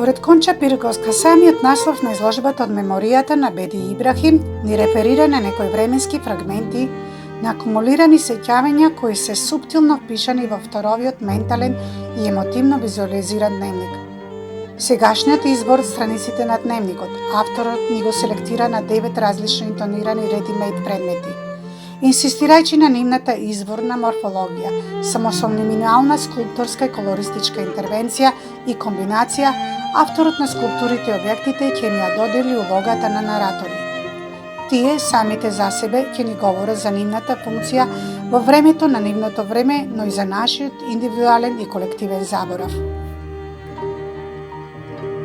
Според Конча Пирковска, самиот наслов на изложбата од меморијата на Беди Ибрахим ни реферира на некои временски фрагменти на акумулирани сеќавања кои се суптилно впишани во второвиот ментален и емотивно визуализиран дневник. Сегашниот избор страниците на дневникот, авторот ни го селектира на 9 различно интонирани ready-made предмети, инсистирајќи на нивната изворна морфологија, самосомниминална скулпторска и колористичка интервенција и комбинација, авторот на скулптурите и објектите ќе ни ја додели улогата на наратори. Тие самите за себе ќе ни говорат за нивната функција во времето на нивното време, но и за нашиот индивидуален и колективен заборав.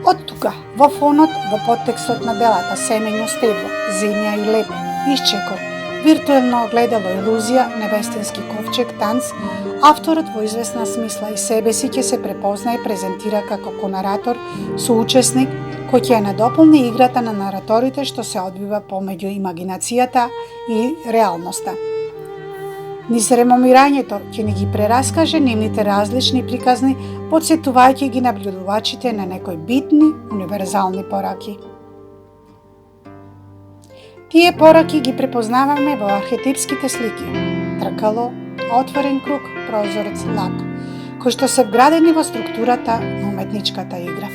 Од тука, во фонот, во подтекстот на делата Семењо стебло, Земја и леб, Исчекор, виртуелно огледало, илузија, невестински ковчег, танц, авторот во известна смисла и себе си ќе се препозна и презентира како конаратор, соучесник, кој ќе ја надополни играта на нараторите што се одвива помеѓу имагинацијата и реалноста. Низ ремомирањето ќе ни ги прераскаже нивните различни приказни, подсетувајќи ги наблюдувачите на некои битни, универзални пораки. Тие пораки ги препознаваме во архетипските слики – тркало, отворен круг, прозорец, лак, кои што се вградени во структурата на уметничката игра.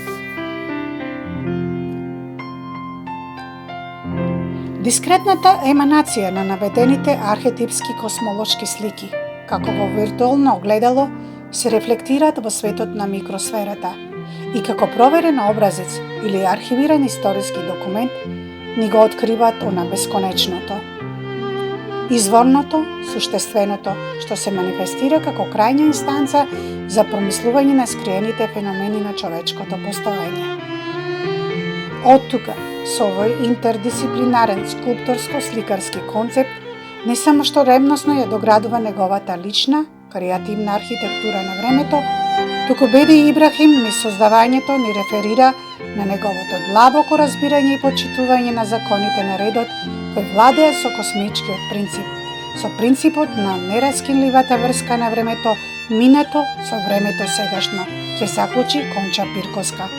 Дискретната еманација на наведените архетипски космолошки слики, како во виртуално огледало, се рефлектираат во светот на микросферата и како проверен образец или архивиран историски документ, ни го откриваат она бесконечното. Изворното, суштественото, што се манифестира како крајна инстанца за промислување на скриените феномени на човечкото постоење. Од тука, со овој интердисциплинарен скулпторско-сликарски концепт, не само што ревносно ја доградува неговата лична, креативна архитектура на времето, туку Беди Ибрахим низ создавањето ни реферира на неговото длабоко разбирање и почитување на законите на редот кои владеа со космичкиот принцип, со принципот на нераскинливата врска на времето минато со времето сегашно, ќе заклучи Конча Пирковска.